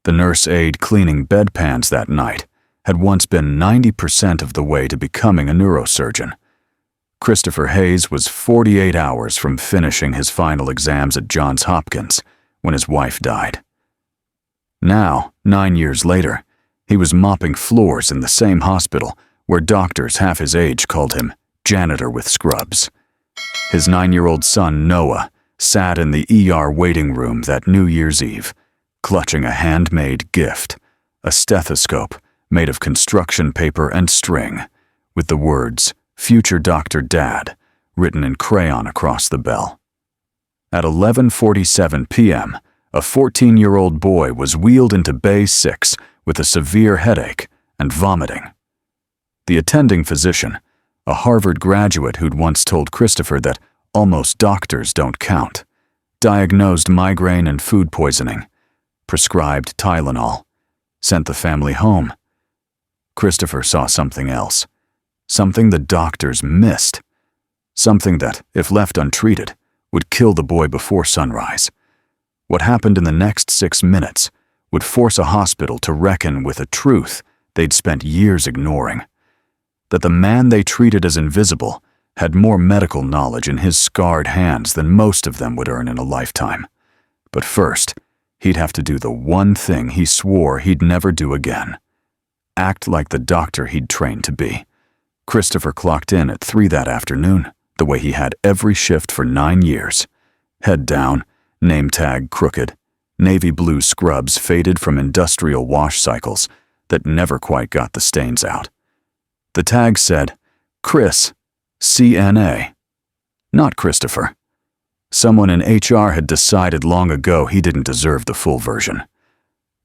The nurse aide cleaning bedpans that night had once been 90% of the way to becoming a neurosurgeon. Christopher Hayes was 48 hours from finishing his final exams at Johns Hopkins when his wife died. Now, 9 years later, he was mopping floors in the same hospital where doctors half his age called him janitor with scrubs. His 9-year-old son, Noah, sat in the ER waiting room that New Year's Eve, clutching a handmade gift, a stethoscope made of construction paper and string, with the words, "Future Dr. Dad," written in crayon across the bell. At 11:47 p.m., a 14-year-old boy was wheeled into Bay 6 with a severe headache and vomiting. The attending physician, a Harvard graduate who'd once told Christopher that almost doctors don't count, diagnosed migraine and food poisoning, prescribed Tylenol, sent the family home. Christopher saw something else, something the doctors missed, something that, if left untreated, would kill the boy before sunrise. What happened in the next 6 minutes would force a hospital to reckon with a truth they'd spent years ignoring, that the man they treated as invisible had more medical knowledge in his scarred hands than most of them would earn in a lifetime. But first, he'd have to do the one thing he swore he'd never do again: act like the doctor he'd trained to be. Christopher clocked in at 3 that afternoon, the way he had every shift for 9 years. Head down, name tag crooked, navy blue scrubs faded from industrial wash cycles that never quite got the stains out. The tag said, Chris, CNA. Not Christopher. Someone in HR had decided long ago he didn't deserve the full version.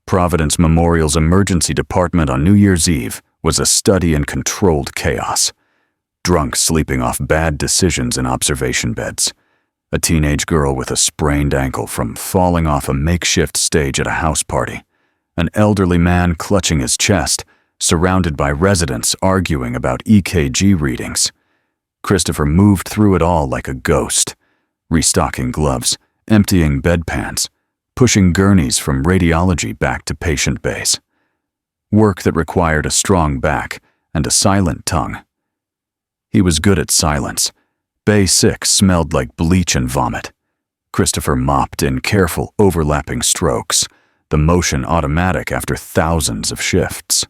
Providence Memorial's emergency department on New Year's Eve was a study in controlled chaos. Drunks sleeping off bad decisions in observation beds. A teenage girl with a sprained ankle from falling off a makeshift stage at a house party. An elderly man clutching his chest, surrounded by residents arguing about EKG readings. Christopher moved through it all like a ghost, restocking gloves, emptying bedpans, pushing gurneys from radiology back to patient bays. Work that required a strong back and a silent tongue. He was good at silence. Bay 6 smelled like bleach and vomit. Christopher mopped in careful, overlapping strokes, the motion automatic after thousands of shifts.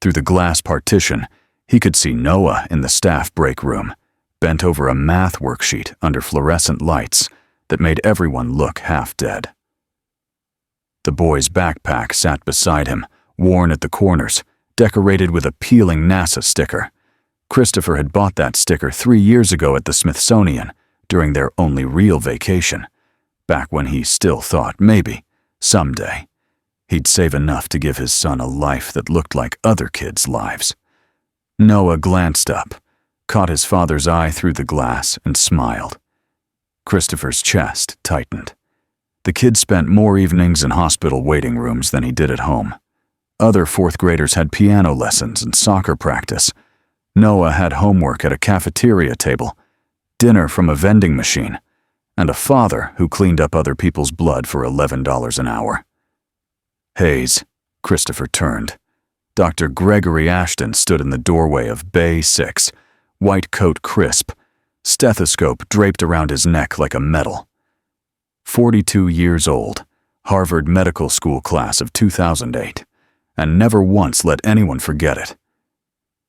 Through the glass partition, he could see Noah in the staff break room, bent over a math worksheet under fluorescent lights that made everyone look half dead. The boy's backpack sat beside him, worn at the corners, decorated with a peeling NASA sticker. Christopher had bought that sticker 3 years ago at the Smithsonian during their only real vacation, back when he still thought maybe, someday, he'd save enough to give his son a life that looked like other kids' lives. Noah glanced up, caught his father's eye through the glass, and smiled. Christopher's chest tightened. The kid spent more evenings in hospital waiting rooms than he did at home. Other fourth graders had piano lessons and soccer practice. Noah had homework at a cafeteria table, dinner from a vending machine, and a father who cleaned up other people's blood for $11 an hour. Hayes, Christopher turned. Dr. Gregory Ashton stood in the doorway of Bay 6, white coat crisp, stethoscope draped around his neck like a medal. 42 years old, Harvard Medical School class of 2008, and never once let anyone forget it.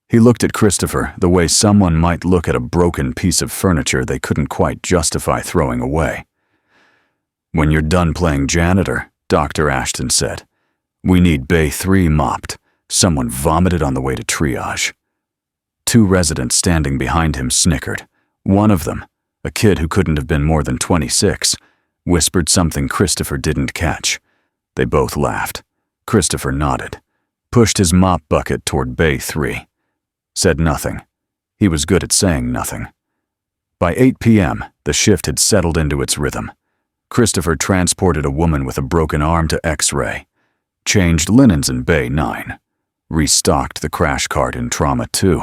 He looked at Christopher the way someone might look at a broken piece of furniture they couldn't quite justify throwing away. "When you're done playing janitor," Dr. Ashton said, "we need Bay 3 mopped. Someone vomited on the way to triage." 2 residents standing behind him snickered. One of them, a kid who couldn't have been more than 26, whispered something Christopher didn't catch. They both laughed. Christopher nodded, pushed his mop bucket toward Bay 3. Said nothing. He was good at saying nothing. By 8 p.m., the shift had settled into its rhythm. Christopher transported a woman with a broken arm to X-ray, changed linens in Bay 9, restocked the crash cart in Trauma 2,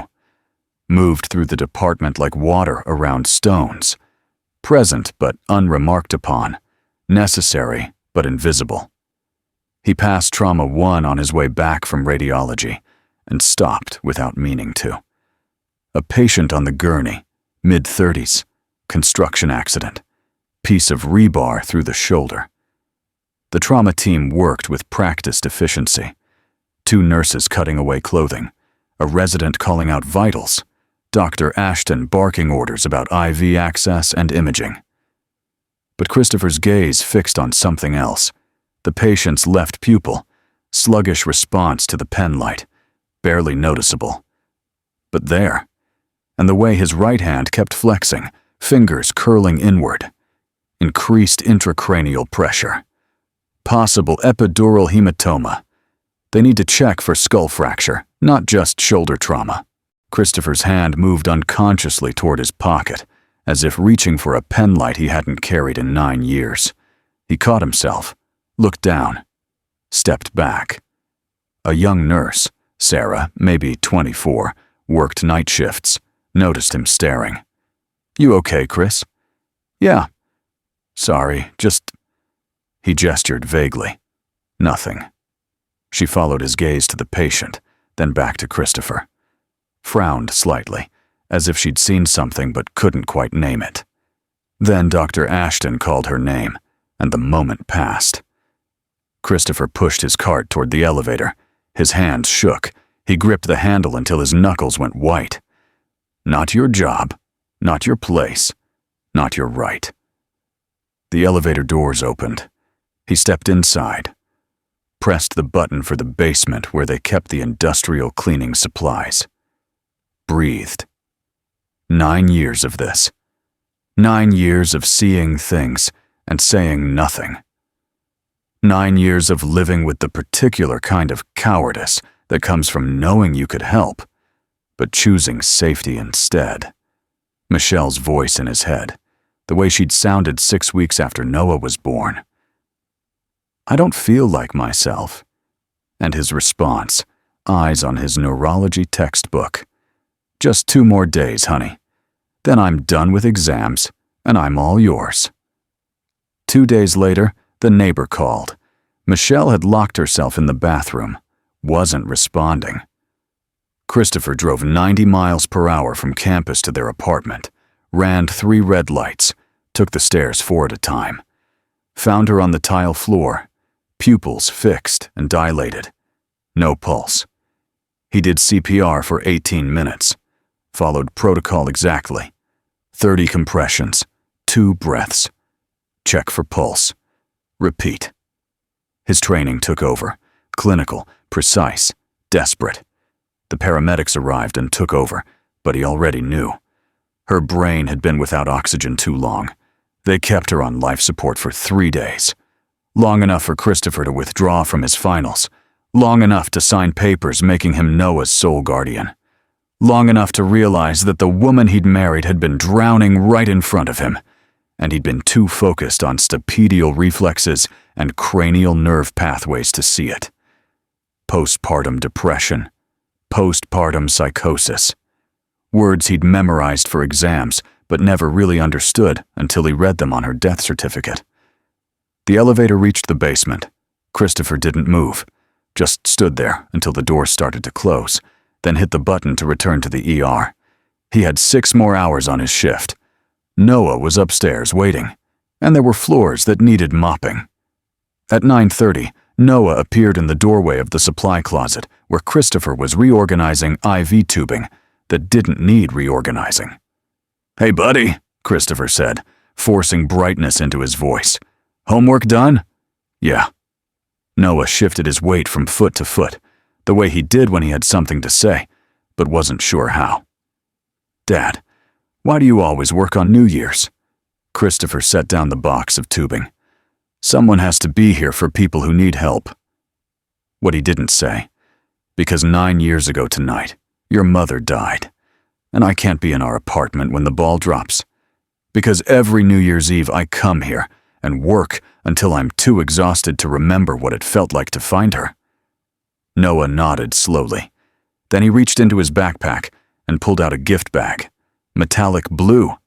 moved through the department like water around stones, present but unremarked upon, necessary but invisible. He passed Trauma 1 on his way back from radiology and stopped without meaning to. A patient on the gurney, mid-30s, construction accident, piece of rebar through the shoulder. The trauma team worked with practiced efficiency. 2 nurses cutting away clothing, a resident calling out vitals, Dr. Ashton barking orders about IV access and imaging. But Christopher's gaze fixed on something else. The patient's left pupil, sluggish response to the pen light, barely noticeable. But there, and the way his right hand kept flexing, fingers curling inward. Increased intracranial pressure. Possible epidural hematoma. They need to check for skull fracture, not just shoulder trauma. Christopher's hand moved unconsciously toward his pocket, as if reaching for a pen light he hadn't carried in 9 years. He caught himself, looked down, stepped back. A young nurse, Sarah, maybe 24, worked night shifts, noticed him staring. "You okay, Chris?" "Yeah. Sorry, just..." He gestured vaguely. Nothing. She followed his gaze to the patient, then back to Christopher. Frowned slightly, as if she'd seen something but couldn't quite name it. Then Dr. Ashton called her name, and the moment passed. Christopher pushed his cart toward the elevator. His hands shook. He gripped the handle until his knuckles went white. Not your job, not your place, not your right. The elevator doors opened. He stepped inside, pressed the button for the basement where they kept the industrial cleaning supplies. Breathed. 9 years of this. 9 years of seeing things and saying nothing. 9 years of living with the particular kind of cowardice that comes from knowing you could help, but choosing safety instead. Michelle's voice in his head, the way she'd sounded 6 weeks after Noah was born. "I don't feel like myself." And his response, eyes on his neurology textbook. "Just 2 more days, honey. Then I'm done with exams, and I'm all yours." 2 days later, the neighbor called. Michelle had locked herself in the bathroom, wasn't responding. Christopher drove 90 miles per hour from campus to their apartment, ran 3 red lights, took the stairs 4 at a time. Found her on the tile floor, pupils fixed and dilated. No pulse. He did CPR for 18 minutes. Followed protocol exactly. 30 compressions, 2 breaths. Check for pulse. Repeat. His training took over. Clinical, precise, desperate. The paramedics arrived and took over, but he already knew. Her brain had been without oxygen too long. They kept her on life support for 3 days. Long enough for Christopher to withdraw from his finals. Long enough to sign papers making him Noah's sole guardian. Long enough to realize that the woman he'd married had been drowning right in front of him, and he'd been too focused on stapedial reflexes and cranial nerve pathways to see it. Postpartum depression. Postpartum psychosis. Words he'd memorized for exams, but never really understood until he read them on her death certificate. The elevator reached the basement. Christopher didn't move, just stood there until the door started to close, then hit the button to return to the ER. He had 6 more hours on his shift. Noah was upstairs waiting, and there were floors that needed mopping. At 9:30, Noah appeared in the doorway of the supply closet where Christopher was reorganizing IV tubing that didn't need reorganizing. "Hey, buddy," Christopher said, forcing brightness into his voice. "Homework done?" "Yeah." Noah shifted his weight from foot to foot, the way he did when he had something to say, but wasn't sure how. "Dad, why do you always work on New Year's?" Christopher set down the box of tubing. "Someone has to be here for people who need help." What he didn't say, because 9 years ago tonight, your mother died, and I can't be in our apartment when the ball drops. Because every New Year's Eve I come here and work until I'm too exhausted to remember what it felt like to find her. Noah nodded slowly. Then he reached into his backpack and pulled out a gift bag, metallic blue,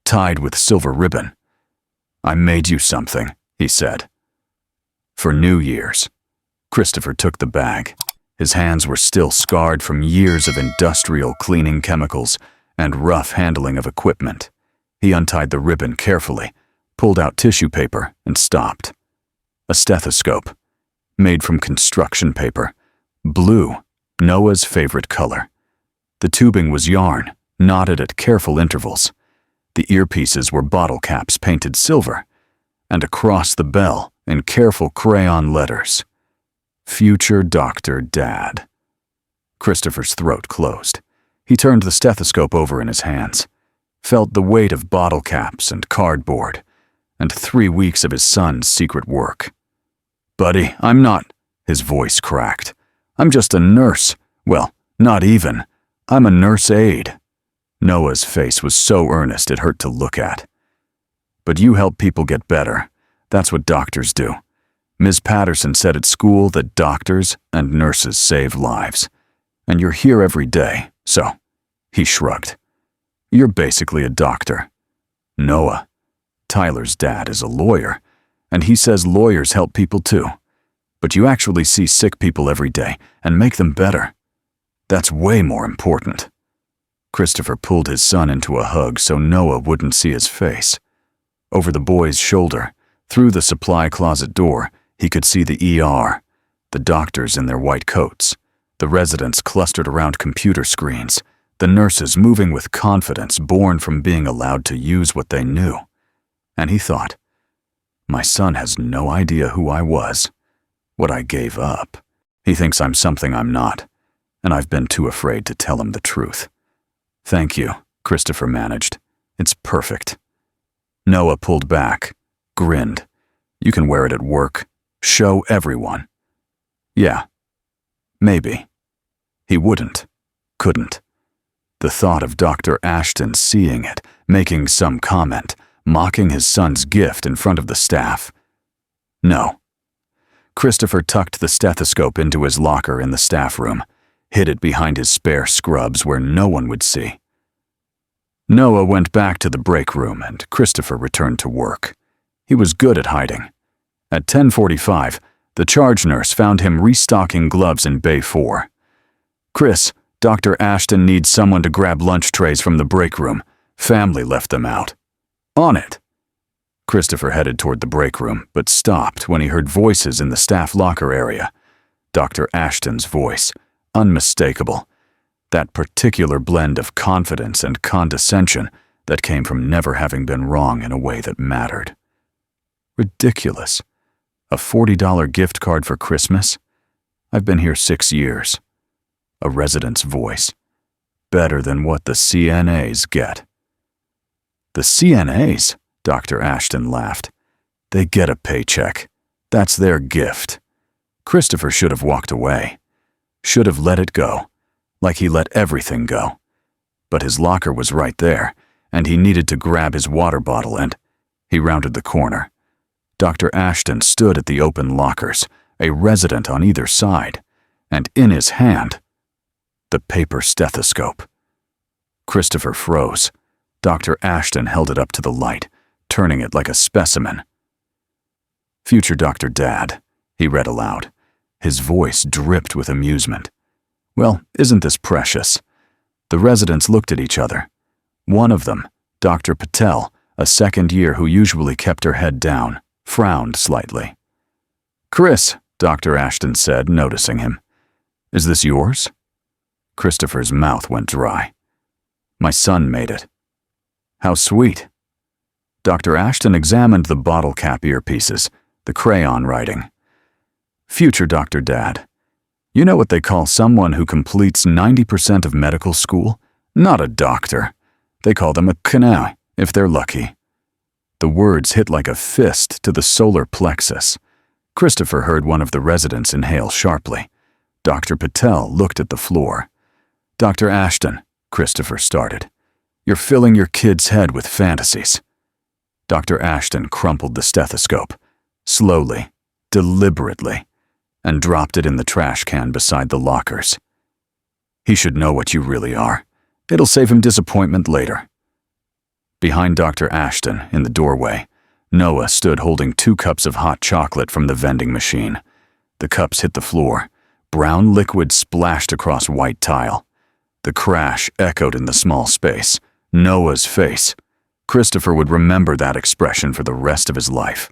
tied with silver ribbon. "I made you something," he said. "For New Year's." Christopher took the bag. His hands were still scarred from years of industrial cleaning chemicals and rough handling of equipment. He untied the ribbon carefully, pulled out tissue paper, and stopped. A stethoscope, made from construction paper. Blue, Noah's favorite color. The tubing was yarn, knotted at careful intervals. The earpieces were bottle caps painted silver, and across the bell, in careful crayon letters, Future Dr. Dad. Christopher's throat closed. He turned the stethoscope over in his hands, felt the weight of bottle caps and cardboard, and 3 weeks of his son's secret work. "Buddy, I'm not," his voice cracked. "I'm just a nurse. Well, not even. I'm a nurse aide." Noah's face was so earnest it hurt to look at. "But you help people get better. That's what doctors do. Ms. Patterson said at school that doctors and nurses save lives. And you're here every day, so," he shrugged, "you're basically a doctor." "Noah, Tyler's dad is a lawyer, and he says lawyers help people too. But you actually see sick people every day and make them better. That's way more important." Christopher pulled his son into a hug so Noah wouldn't see his face. Over the boy's shoulder, through the supply closet door, he could see the ER, the doctors in their white coats, the residents clustered around computer screens, the nurses moving with confidence born from being allowed to use what they knew. And he thought, my son has no idea who I was, what I gave up. He thinks I'm something I'm not, and I've been too afraid to tell him the truth. "Thank you," Christopher managed. "It's perfect." Noah pulled back, grinned. "You can wear it at work. Show everyone." "Yeah. Maybe." He wouldn't. Couldn't. The thought of Dr. Ashton seeing it, making some comment, mocking his son's gift in front of the staff. No. Christopher tucked the stethoscope into his locker in the staff room, hid it behind his spare scrubs where no one would see. Noah went back to the break room and Christopher returned to work. He was good at hiding. At 10:45, the charge nurse found him restocking gloves in Bay 4. "Chris, Dr. Ashton needs someone to grab lunch trays from the break room. Family left them out." "On it." Christopher headed toward the break room, but stopped when he heard voices in the staff locker area. Dr. Ashton's voice, unmistakable. That particular blend of confidence and condescension that came from never having been wrong in a way that mattered. Ridiculous. A $40 gift card for Christmas? I've been here 6 years. A resident's voice. Better than what the CNAs get. "The CNAs?" Dr. Ashton laughed. "They get a paycheck. That's their gift." Christopher should have walked away. Should have let it go, like he let everything go. But his locker was right there, and he needed to grab his water bottle and he rounded the corner. Dr. Ashton stood at the open lockers, a resident on either side, and in his hand, the paper stethoscope. Christopher froze. Dr. Ashton held it up to the light, turning it like a specimen. "Future Dr. Dad," he read aloud. His voice dripped with amusement. "Well, isn't this precious?" The residents looked at each other. One of them, Dr. Patel, a second year who usually kept her head down, frowned slightly. "Chris," Dr. Ashton said, noticing him. "Is this yours?" Christopher's mouth went dry. "My son made it." "How sweet." Dr. Ashton examined the bottle cap earpieces, the crayon writing. "Future Dr. Dad, you know what they call someone who completes 90% of medical school? Not a doctor. They call them a canal, if they're lucky." The words hit like a fist to the solar plexus. Christopher heard one of the residents inhale sharply. Dr. Patel looked at the floor. "Dr. Ashton," Christopher started, "you're filling your kid's head with fantasies." Dr. Ashton crumpled the stethoscope, slowly, deliberately, and dropped it in the trash can beside the lockers. "He should know what you really are. It'll save him disappointment later." Behind Dr. Ashton, in the doorway, Noah stood holding 2 cups of hot chocolate from the vending machine. The cups hit the floor. Brown liquid splashed across white tile. The crash echoed in the small space. Noah's face. Christopher would remember that expression for the rest of his life.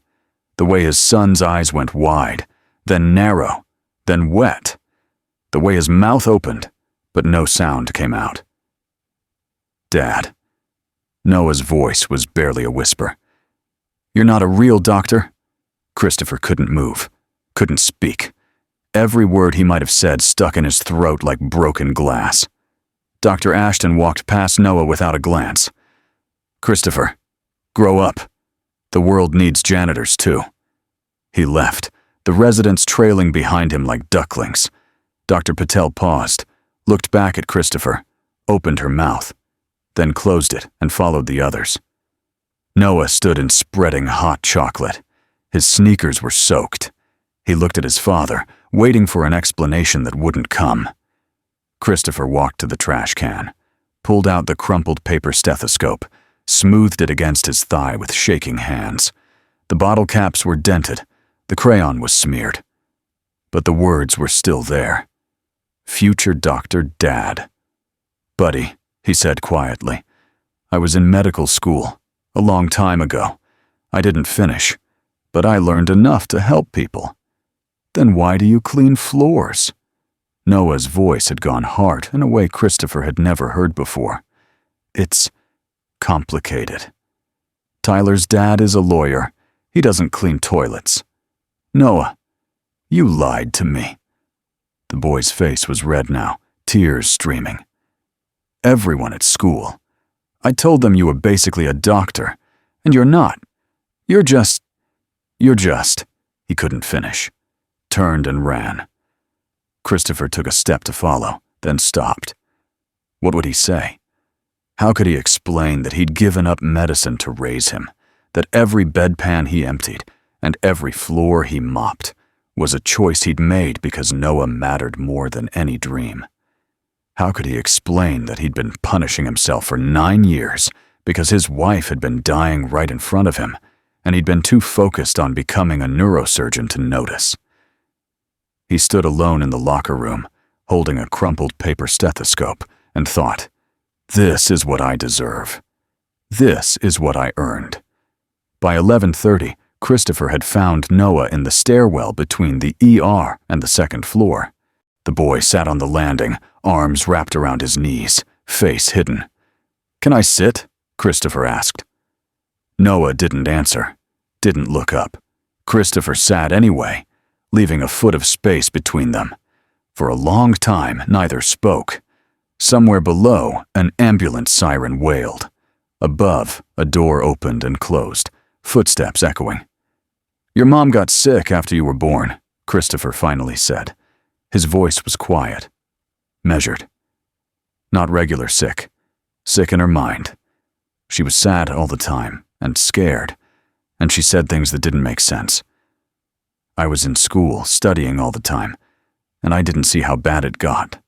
The way his son's eyes went wide, then narrow, then wet. The way his mouth opened, but no sound came out. "Dad." Noah's voice was barely a whisper. "You're not a real doctor?" Christopher couldn't move, couldn't speak. Every word he might have said stuck in his throat like broken glass. Dr. Ashton walked past Noah without a glance. "Christopher, grow up. The world needs janitors too." He left, the residents trailing behind him like ducklings. Dr. Patel paused, looked back at Christopher, opened her mouth, then closed it and followed the others. Noah stood in spreading hot chocolate. His sneakers were soaked. He looked at his father, waiting for an explanation that wouldn't come. Christopher walked to the trash can, pulled out the crumpled paper stethoscope, smoothed it against his thigh with shaking hands. The bottle caps were dented, the crayon was smeared. But the words were still there. Future Dr. Dad. "Buddy," he said quietly, "I was in medical school, a long time ago. I didn't finish, but I learned enough to help people." "Then why do you clean floors?" Noah's voice had gone hard in a way Christopher had never heard before. "It's complicated. Tyler's dad is a lawyer. He doesn't clean toilets." "Noah, you lied to me." The boy's face was red now, tears streaming. "Everyone at school. I told them you were basically a doctor, and you're not. You're just. He couldn't finish. Turned and ran. Christopher took a step to follow, then stopped. What would he say? How could he explain that he'd given up medicine to raise him, that every bedpan he emptied and every floor he mopped was a choice he'd made because Noah mattered more than any dream? How could he explain that he'd been punishing himself for 9 years because his wife had been dying right in front of him, and he'd been too focused on becoming a neurosurgeon to notice? He stood alone in the locker room, holding a crumpled paper stethoscope, and thought, "This is what I deserve. This is what I earned." By 11:30, Christopher had found Noah in the stairwell between the ER and the second floor. The boy sat on the landing, arms wrapped around his knees, face hidden. "Can I sit?" Christopher asked. Noah didn't answer, didn't look up. Christopher sat anyway, leaving a foot of space between them. For a long time, neither spoke. Somewhere below, an ambulance siren wailed. Above, a door opened and closed, footsteps echoing. "Your mom got sick after you were born," Christopher finally said. His voice was quiet, measured. Not regular sick, sick in her mind. She was sad all the time, and scared, and she said things that didn't make sense. "I was in school, studying all the time, and I didn't see how bad it got."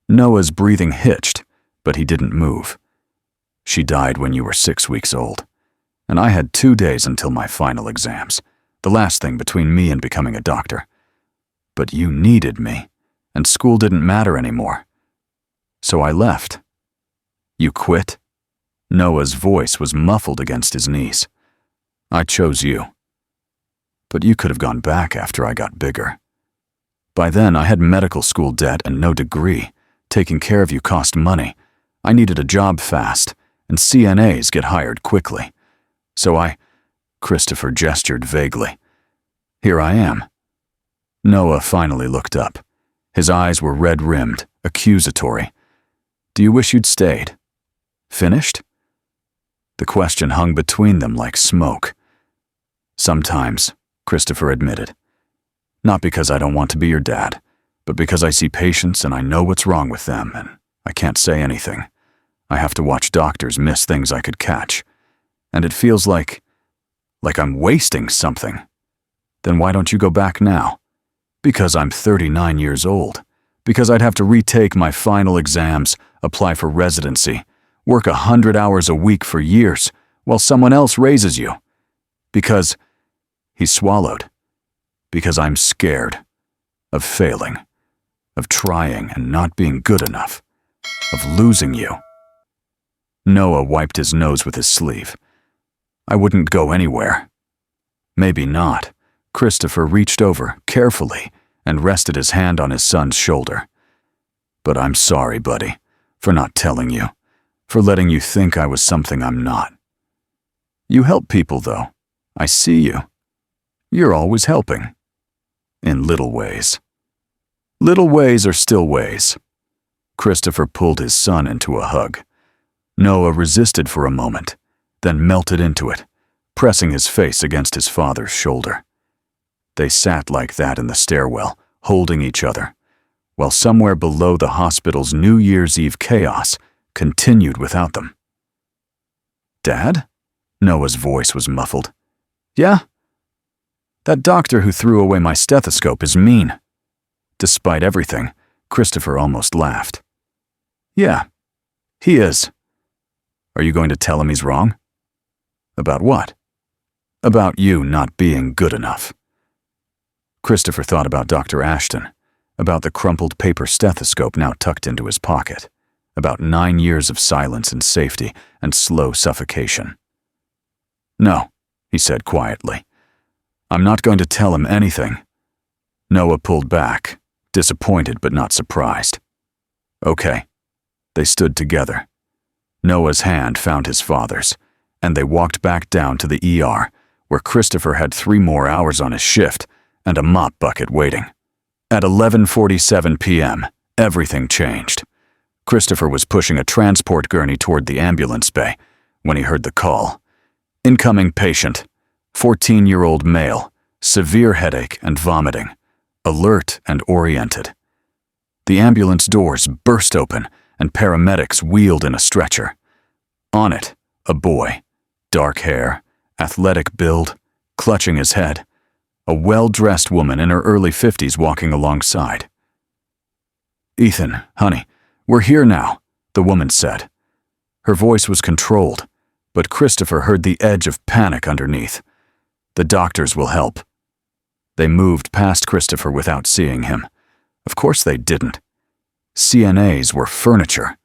Noah's breathing hitched, but he didn't move. "She died when you were 6 weeks old, and I had 2 days until my final exams, the last thing between me and becoming a doctor. But you needed me, and school didn't matter anymore. So I left." "You quit?" Noah's voice was muffled against his knees. "I chose you. But you could have gone back after I got bigger. By then, I had medical school debt and no degree. Taking care of you cost money. I needed a job fast, and CNAs get hired quickly. So Christopher gestured vaguely. "Here I am." Noah finally looked up. His eyes were red-rimmed, accusatory. "Do you wish you'd stayed? Finished?" The question hung between them like smoke. "Sometimes," Christopher admitted. "Not because I don't want to be your dad, but because I see patients and I know what's wrong with them, and I can't say anything. I have to watch doctors miss things I could catch. And it feels like I'm wasting something. Then why don't you go back now? Because I'm 39 years old. Because I'd have to retake my final exams, apply for residency, work 100 hours a week for years, while someone else raises you. Because," he swallowed, "because I'm scared. of failing, of trying and not being good enough, of losing you. Noah wiped his nose with his sleeve. I wouldn't go anywhere. Maybe not. Christopher reached over carefully and rested his hand on his son's shoulder. But I'm sorry, buddy, for not telling you, for letting you think I was something I'm not. You help people, though. I see you. You're always helping. In little ways. Little ways are still ways. Christopher pulled his son into a hug. Noah resisted for a moment, then melted into it, pressing his face against his father's shoulder. They sat like that in the stairwell, holding each other, while somewhere below the hospital's New Year's Eve chaos continued without them. Dad? Noah's voice was muffled. Yeah? That doctor who threw away my stethoscope is mean. Despite everything, Christopher almost laughed. Yeah, he is. Are you going to tell him he's wrong? About what? About you not being good enough. Christopher thought about Dr. Ashton, about the crumpled paper stethoscope now tucked into his pocket, about 9 years of silence and safety and slow suffocation. No, he said quietly. I'm not going to tell him anything. Noah pulled back, disappointed but not surprised. Okay. They stood together. Noah's hand found his father's, and they walked back down to the ER, where Christopher had 3 more hours on his shift and a mop bucket waiting. At 11:47 p.m., everything changed. Christopher was pushing a transport gurney toward the ambulance bay when he heard the call. Incoming patient, 14-year-old male, severe headache and vomiting, alert and oriented. The ambulance doors burst open and paramedics wheeled in a stretcher. On it, a boy, dark hair, athletic build, clutching his head, a well-dressed woman in her early 50s walking alongside. Ethan, honey, we're here now, the woman said. Her voice was controlled, but Christopher heard the edge of panic underneath. The doctors will help. They moved past Christopher without seeing him. Of course they didn't. CNAs were furniture.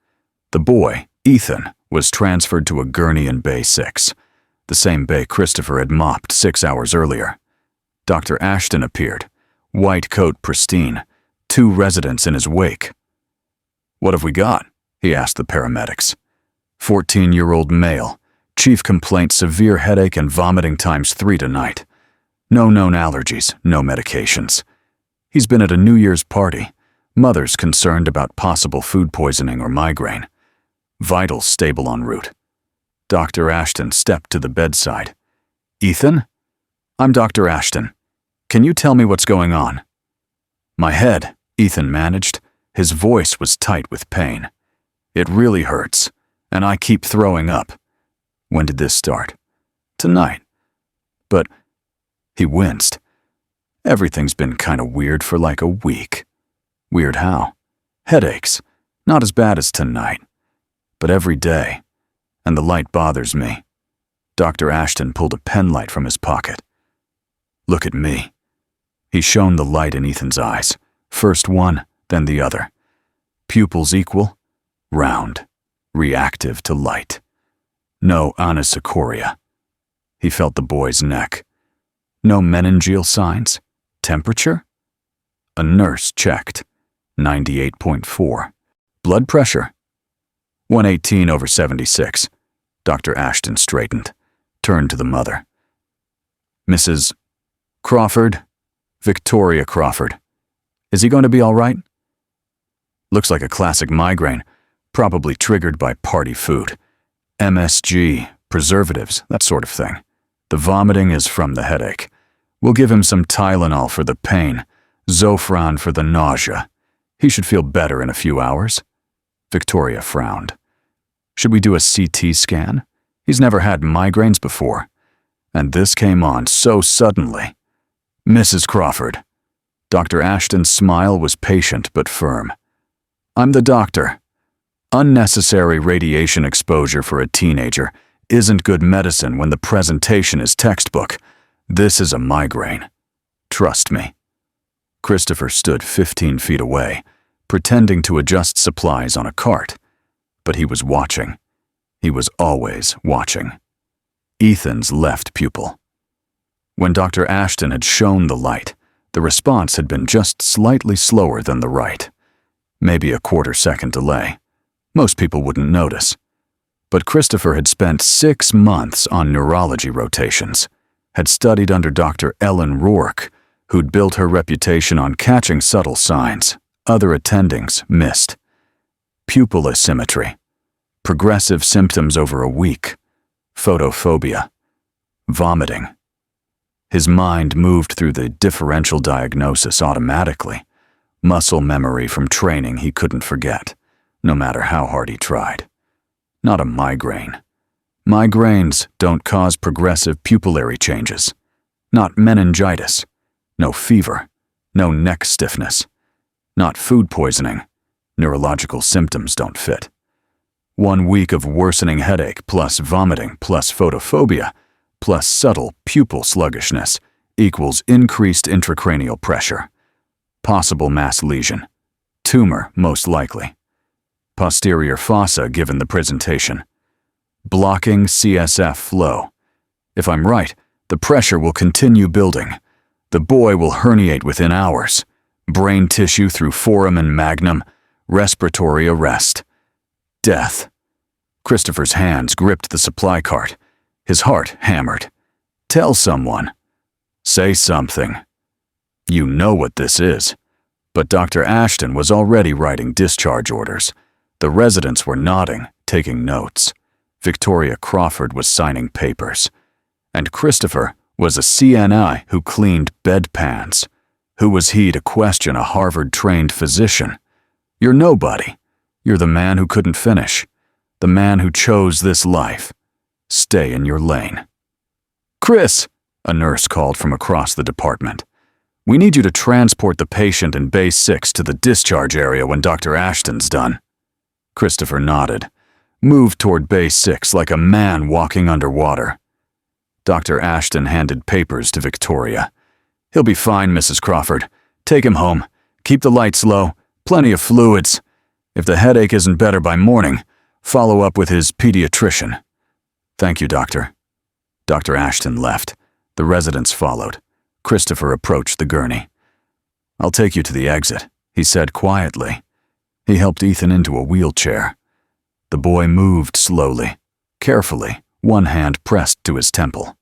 The boy, Ethan, was transferred to a gurney in Bay 6, the same bay Christopher had mopped 6 hours earlier. Dr. Ashton appeared, white coat pristine, 2 residents in his wake. What have we got? He asked the paramedics. 14-year-old male, chief complaint severe headache and vomiting ×3 tonight. No known allergies, no medications. He's been at a New Year's party. Mother's concerned about possible food poisoning or migraine. Vitals stable en route. Dr. Ashton stepped to the bedside. Ethan? I'm Dr. Ashton. Can you tell me what's going on? My head, Ethan managed. His voice was tight with pain. It really hurts, and I keep throwing up. When did this start? Tonight. But he winced. Everything's been kind of weird for like a week. Weird how? Headaches. Not as bad as tonight. But every day. And the light bothers me. Dr. Ashton pulled a pen light from his pocket. Look at me. He shone the light in Ethan's eyes. First one, then the other. Pupils equal, round, reactive to light. No anisocoria. He felt the boy's neck. No meningeal signs? Temperature? A nurse checked. 98.4. Blood pressure? 118/76. Dr. Ashton straightened, turned to the mother. Mrs. Crawford? Victoria Crawford. Is he going to be all right? Looks like a classic migraine, probably triggered by party food. MSG, preservatives, that sort of thing. The vomiting is from the headache. We'll give him some Tylenol for the pain, Zofran for the nausea. He should feel better in a few hours. Victoria frowned. Should we do a CT scan? He's never had migraines before. And this came on so suddenly. Mrs. Crawford. Dr. Ashton's smile was patient but firm. I'm the doctor. Unnecessary radiation exposure for a teenager isn't good medicine when the presentation is textbook. This is a migraine. Trust me. Christopher stood 15 feet away, pretending to adjust supplies on a cart. But he was watching. He was always watching. Ethan's left pupil. When Dr. Ashton had shown the light, the response had been just slightly slower than the right. Maybe a quarter-second delay. Most people wouldn't notice. But Christopher had spent 6 months on neurology rotations, had studied under Dr. Ellen Rourke, who'd built her reputation on catching subtle signs other attendings missed. Pupil asymmetry, progressive symptoms over a week, photophobia, vomiting. His mind moved through the differential diagnosis automatically, muscle memory from training he couldn't forget, no matter how hard he tried. Not a migraine. Migraines don't cause progressive pupillary changes. Not meningitis. No fever. No neck stiffness. Not food poisoning. Neurological symptoms don't fit. 1 week of worsening headache plus vomiting plus photophobia plus subtle pupil sluggishness equals increased intracranial pressure. Possible mass lesion. Tumor, most likely. Posterior fossa given the presentation. Blocking CSF flow. If I'm right, the pressure will continue building. The boy will herniate within hours. Brain tissue through foramen magnum. Respiratory arrest. Death. Christopher's hands gripped the supply cart. His heart hammered. Tell someone. Say something. You know what this is. But Dr. Ashton was already writing discharge orders. The residents were nodding, taking notes. Victoria Crawford was signing papers. And Christopher was a CNI who cleaned bedpans. Who was he to question a Harvard-trained physician? You're nobody. You're the man who couldn't finish. The man who chose this life. Stay in your lane. Chris, a nurse called from across the department. We need you to transport the patient in Bay 6 to the discharge area when Dr. Ashton's done. Christopher nodded, moved toward Bay 6 like a man walking underwater. Dr. Ashton handed papers to Victoria. He'll be fine, Mrs. Crawford. Take him home. Keep the lights low. Plenty of fluids. If the headache isn't better by morning, follow up with his pediatrician. Thank you, Doctor. Dr. Ashton left. The residents followed. Christopher approached the gurney. I'll take you to the exit, he said quietly. He helped Ethan into a wheelchair. The boy moved slowly, carefully, one hand pressed to his temple.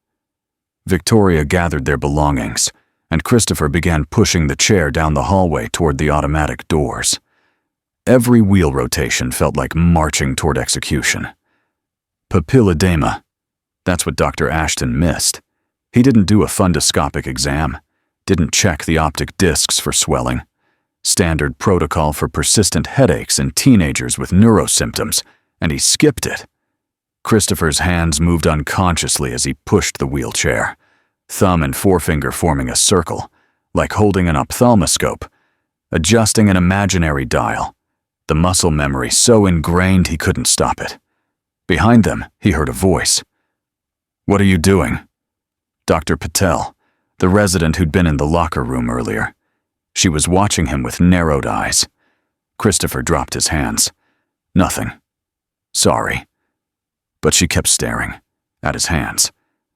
Victoria gathered their belongings, and Christopher began pushing the chair down the hallway toward the automatic doors. Every wheel rotation felt like marching toward execution. Papilledema. That's what Dr. Ashton missed. He didn't do a fundoscopic exam, didn't check the optic discs for swelling. Standard protocol for persistent headaches in teenagers with neurosymptoms, and he skipped it. Christopher's hands moved unconsciously as he pushed the wheelchair, thumb and forefinger forming a circle, like holding an ophthalmoscope, adjusting an imaginary dial, the muscle memory so ingrained he couldn't stop it. Behind them, he heard a voice. What are you doing? Dr. Patel, the resident who'd been in the locker room earlier. She was watching him with narrowed eyes. Christopher dropped his hands. Nothing. Sorry. But she kept staring. At his hands.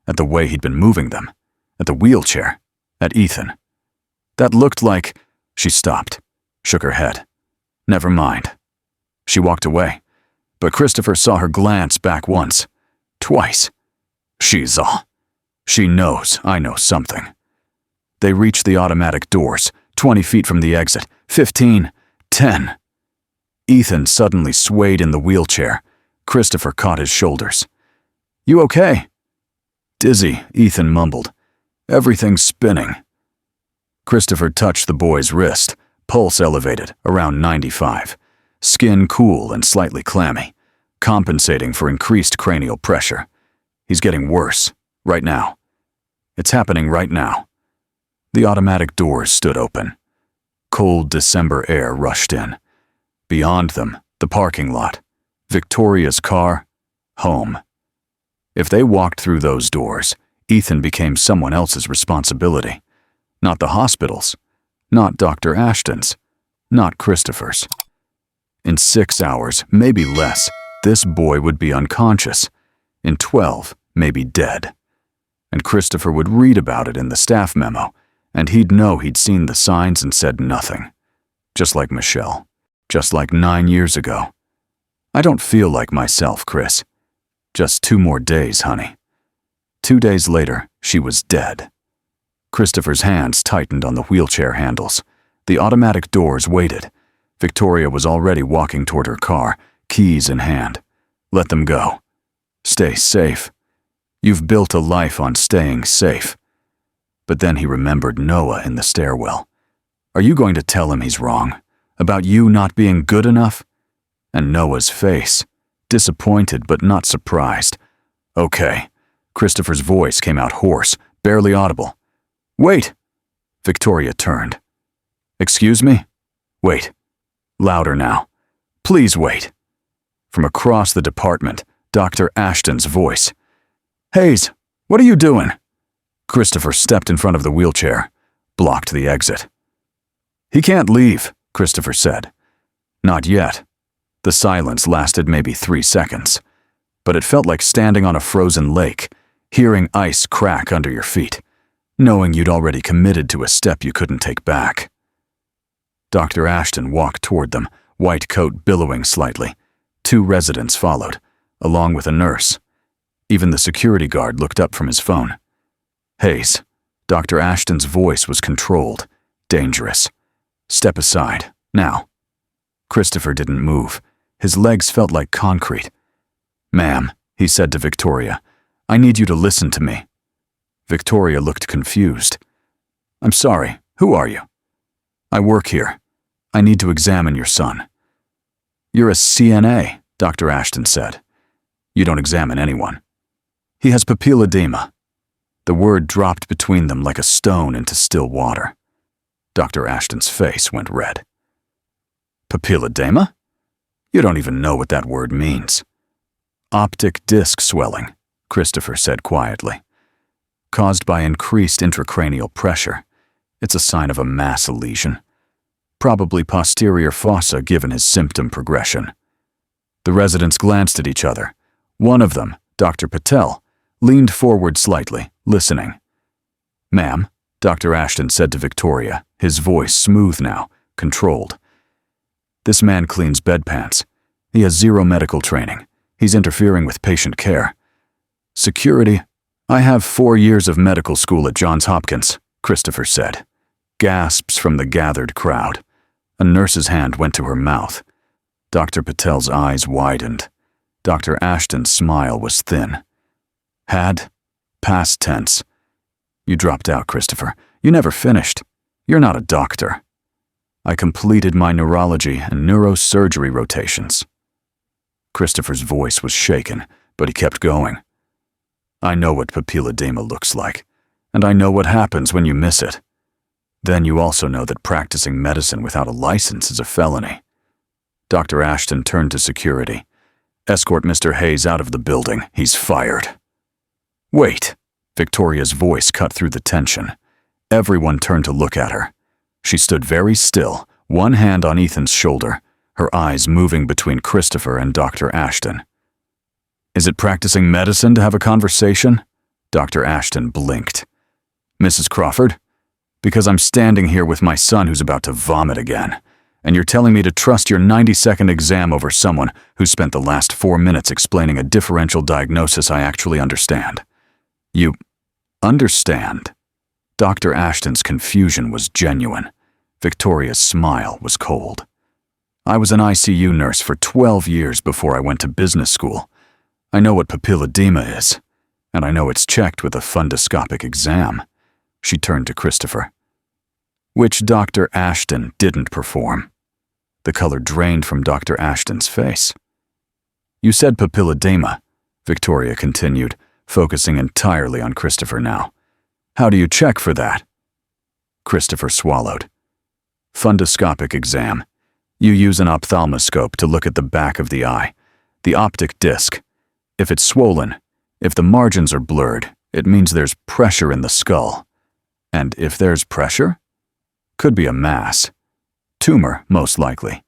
At the way he'd been moving them. At the wheelchair. At Ethan. That looked like... She stopped. Shook her head. Never mind. She walked away. But Christopher saw her glance back once. Twice. She's all. She knows I know something. They reached the automatic doors. 20 feet from the exit, 15, 10. Ethan suddenly swayed in the wheelchair. Christopher caught his shoulders. You okay? Dizzy, Ethan mumbled. Everything's spinning. Christopher touched the boy's wrist, pulse elevated, around 95. Skin cool and slightly clammy, compensating for increased cranial pressure. He's getting worse, right now. It's happening right now. The automatic doors stood open. Cold December air rushed in. Beyond them, the parking lot. Victoria's car. Home. If they walked through those doors, Ethan became someone else's responsibility. Not the hospital's. Not Dr. Ashton's. Not Christopher's. In 6 hours, maybe less, this boy would be unconscious. In 12, maybe dead. And Christopher would read about it in the staff memo, and he'd know he'd seen the signs and said nothing. Just like Michelle. Just like 9 years ago. I don't feel like myself, Chris. Just 2 more days, honey. 2 days later, she was dead. Christopher's hands tightened on the wheelchair handles. The automatic doors waited. Victoria was already walking toward her car, keys in hand. Let them go. Stay safe. You've built a life on staying safe. But then he remembered Noah in the stairwell. Are you going to tell him he's wrong? About you not being good enough? And Noah's face. Disappointed but not surprised. Okay. Christopher's voice came out hoarse, barely audible. Wait! Victoria turned. Excuse me? Wait. Louder now. Please wait. From across the department, Dr. Ashton's voice. Hayes, what are you doing? Christopher stepped in front of the wheelchair, blocked the exit. He can't leave, Christopher said. Not yet. The silence lasted maybe 3 seconds, but it felt like standing on a frozen lake, hearing ice crack under your feet, knowing you'd already committed to a step you couldn't take back. Dr. Ashton walked toward them, white coat billowing slightly. 2 residents followed, along with a nurse. Even the security guard looked up from his phone. Hayes. Dr. Ashton's voice was controlled, dangerous. Step aside, now. Christopher didn't move. His legs felt like concrete. Ma'am, he said to Victoria, I need you to listen to me. Victoria looked confused. I'm sorry, who are you? I work here. I need to examine your son. You're a CNA, Dr. Ashton said. You don't examine anyone. He has papilledema. The word dropped between them like a stone into still water. Dr. Ashton's face went red. Papilledema? You don't even know what that word means. Optic disc swelling, Christopher said quietly. Caused by increased intracranial pressure. It's a sign of a mass lesion. Probably posterior fossa given his symptom progression. The residents glanced at each other. One of them, Dr. Patel, leaned forward slightly, listening. Ma'am, Dr. Ashton said to Victoria, his voice smooth now, controlled. This man cleans bedpans. He has 0 medical training. He's interfering with patient care. Security. I have 4 years of medical school at Johns Hopkins, Christopher said. Gasps from the gathered crowd. A nurse's hand went to her mouth. Dr. Patel's eyes widened. Dr. Ashton's smile was thin. Had? Past tense. You dropped out, Christopher. You never finished. You're not a doctor. I completed my neurology and neurosurgery rotations. Christopher's voice was shaken, but he kept going. I know what papilledema looks like, and I know what happens when you miss it. Then you also know that practicing medicine without a license is a felony. Dr. Ashton turned to security. Escort Mr. Hayes out of the building. He's fired. Wait. Victoria's voice cut through the tension. Everyone turned to look at her. She stood very still, one hand on Ethan's shoulder, her eyes moving between Christopher and Dr. Ashton. Is it practicing medicine to have a conversation? Dr. Ashton blinked. Mrs. Crawford? Because I'm standing here with my son who's about to vomit again, and you're telling me to trust your 90-second exam over someone who spent the last 4 minutes explaining a differential diagnosis I actually understand. You understand? Dr. Ashton's confusion was genuine. Victoria's smile was cold. I was an ICU nurse for 12 years before I went to business school. I know what papilledema is, and I know it's checked with a fundoscopic exam. She turned to Christopher. Which Dr. Ashton didn't perform. The color drained from Dr. Ashton's face. You said papilledema, Victoria continued, focusing entirely on Christopher now. How do you check for that? Christopher swallowed. Fundoscopic exam. You use an ophthalmoscope to look at the back of the eye, the optic disc. If it's swollen, if the margins are blurred, it means there's pressure in the skull. And if there's pressure? Could be a mass. Tumor, most likely,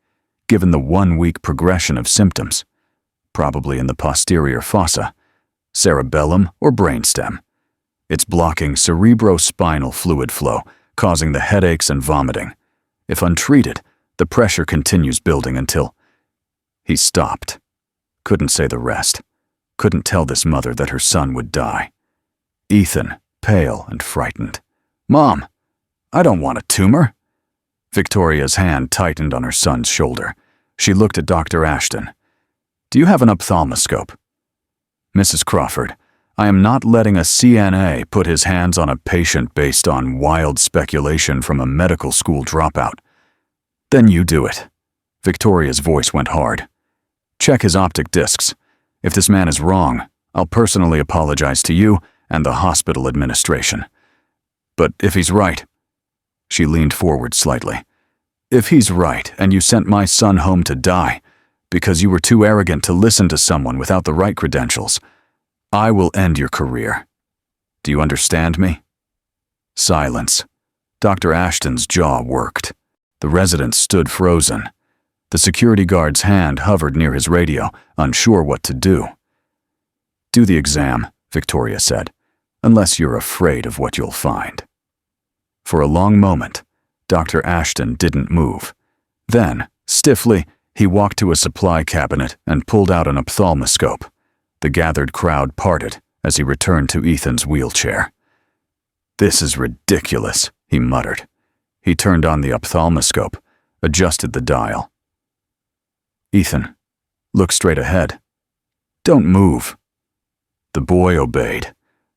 given the 1-week progression of symptoms. Probably in the posterior fossa, cerebellum or brainstem. It's blocking cerebrospinal fluid flow, causing the headaches and vomiting. If untreated, the pressure continues building until... He stopped. Couldn't say the rest. Couldn't tell this mother that her son would die. Ethan, pale and frightened. "Mom, I don't want a tumor." Victoria's hand tightened on her son's shoulder. She looked at Dr. Ashton. "Do you have an ophthalmoscope?" "Mrs. Crawford, I am not letting a CNA put his hands on a patient based on wild speculation from a medical school dropout." "Then you do it." Victoria's voice went hard. "Check his optic discs. If this man is wrong, I'll personally apologize to you and the hospital administration. But if he's right..." She leaned forward slightly. "If he's right and you sent my son home to die because you were too arrogant to listen to someone without the right credentials, I will end your career. Do you understand me?" Silence. Dr. Ashton's jaw worked. The resident stood frozen. The security guard's hand hovered near his radio, unsure what to do. "Do the exam," Victoria said, "unless you're afraid of what you'll find." For a long moment, Dr. Ashton didn't move. Then, stiffly, he walked to a supply cabinet and pulled out an ophthalmoscope. The gathered crowd parted as he returned to Ethan's wheelchair. "This is ridiculous," he muttered. He turned on the ophthalmoscope, adjusted the dial. "Ethan, look straight ahead. Don't move." The boy obeyed.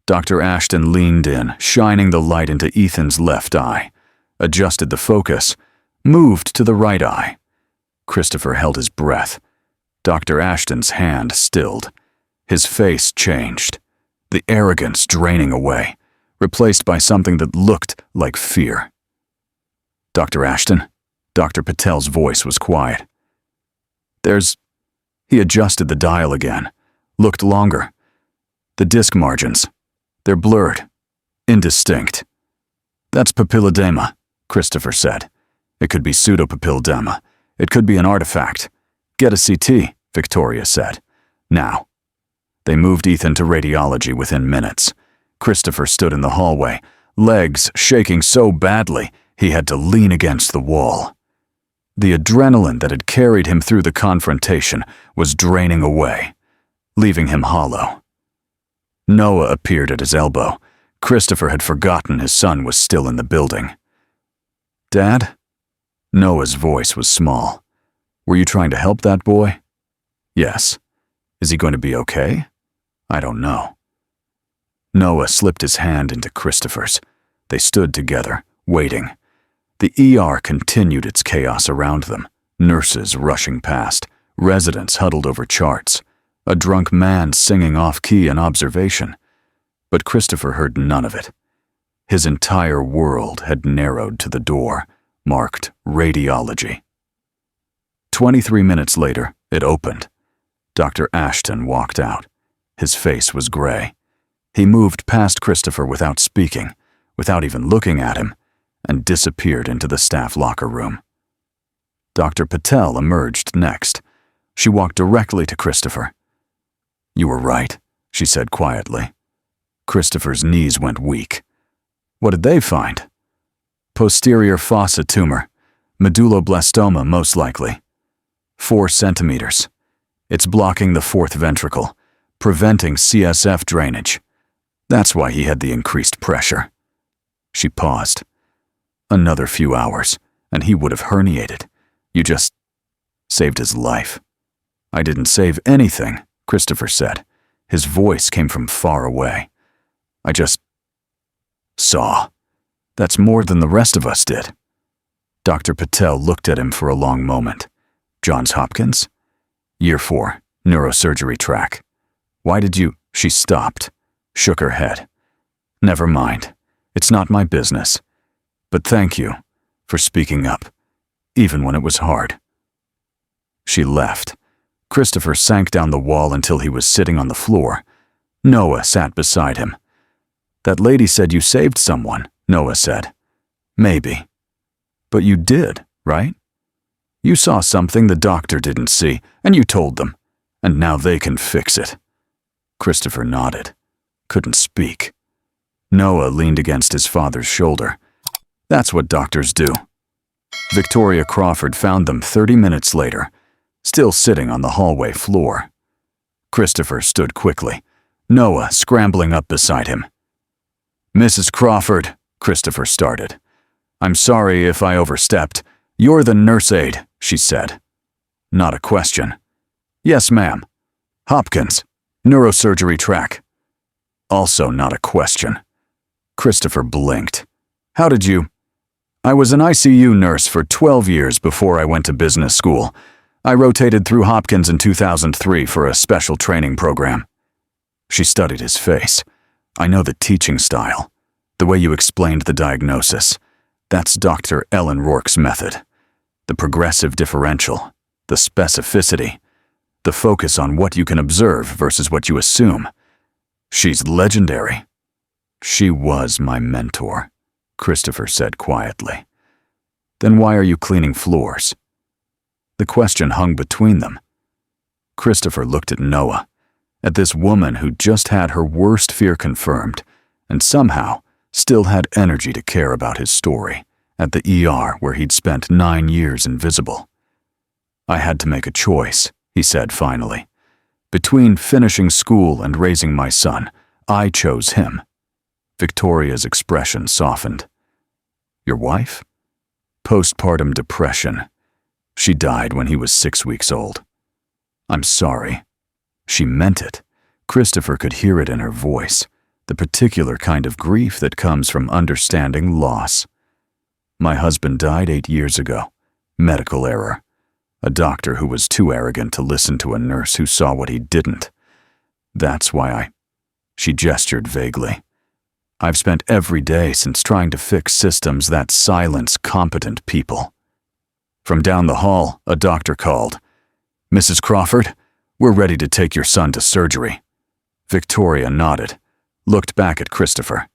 Dr. Ashton leaned in, shining the light into Ethan's left eye, adjusted the focus, moved to the right eye. Christopher held his breath. Dr. Ashton's hand stilled. His face changed, the arrogance draining away, replaced by something that looked like fear. "Dr. Ashton?" Dr. Patel's voice was quiet. He adjusted the dial again, looked longer. "The disc margins. They're blurred, indistinct." "That's papilledema," Christopher said. "It could be pseudopapilledema. It could be an artifact. Get a CT," Victoria said. "Now." They moved Ethan to radiology within minutes. Christopher stood in the hallway, legs shaking so badly he had to lean against the wall. The adrenaline that had carried him through the confrontation was draining away, leaving him hollow. Noah appeared at his elbow. Christopher had forgotten his son was still in the building. "Dad?" Noah's voice was small. "Were you trying to help that boy?" "Yes." "Is he going to be okay?" "I don't know." Noah slipped his hand into Christopher's. They stood together, waiting. The ER continued its chaos around them. Nurses rushing past, residents huddled over charts, a drunk man singing off-key in observation. But Christopher heard none of it. His entire world had narrowed to the door, marked radiology. 23 minutes later, it opened. Dr. Ashton walked out. His face was gray. He moved past Christopher without speaking, without even looking at him, and disappeared into the staff locker room. Dr. Patel emerged next. She walked directly to Christopher. "You were right," she said quietly. Christopher's knees went weak. "What did they find?" "Posterior fossa tumor. Medulloblastoma, most likely. 4 centimeters. It's blocking the 4th ventricle, preventing CSF drainage. That's why he had the increased pressure." She paused. "Another few hours, and he would have herniated. You just saved his life." "I didn't save anything," Christopher said. His voice came from far away. "I just saw. That's more than the rest of us did." Dr. Patel looked at him for a long moment. "Johns Hopkins?" "Year 4, neurosurgery track." "Why did you..." She stopped, shook her head. "Never mind. It's not my business. But thank you for speaking up, even when it was hard." She left. Christopher sank down the wall until he was sitting on the floor. Noah sat beside him. "That lady said you saved someone," Noah said. "Maybe." But you did, right? You saw something the doctor didn't see, and you told them, and now they can fix it. Christopher nodded, couldn't speak. Noah leaned against his father's shoulder. That's what doctors do. Victoria Crawford found them 30 minutes later, still sitting on the hallway floor. Christopher stood quickly, Noah scrambling up beside him. Mrs. Crawford, Christopher started. I'm sorry if I overstepped. You're the nurse aide, she said. Not a question. Yes, ma'am. Hopkins, neurosurgery track. Also not a question. Christopher blinked. How did you? I was an ICU nurse for 12 years before I went to business school. I rotated through Hopkins in 2003 for a special training program. She studied his face. I know the teaching style. The way you explained the diagnosis. That's Dr. Ellen Rourke's method. The progressive differential, the specificity, the focus on what you can observe versus what you assume. She's legendary. She was my mentor, Christopher said quietly. Then why are you cleaning floors? The question hung between them. Christopher looked at Noah, at this woman who just had her worst fear confirmed, and somehow still had energy to care about his story, at the ER where he'd spent 9 years invisible. I had to make a choice, he said finally. Between finishing school and raising my son, I chose him. Victoria's expression softened. Your wife? Postpartum depression. She died when he was 6 weeks old. I'm sorry. She meant it. Christopher could hear it in her voice, the particular kind of grief that comes from understanding loss. My husband died 8 years ago. Medical error. A doctor who was too arrogant to listen to a nurse who saw what he didn't. That's why She gestured vaguely. I've spent every day since trying to fix systems that silence competent people. From down the hall, a doctor called. Mrs. Crawford, we're ready to take your son to surgery. Victoria nodded, looked back at Christopher.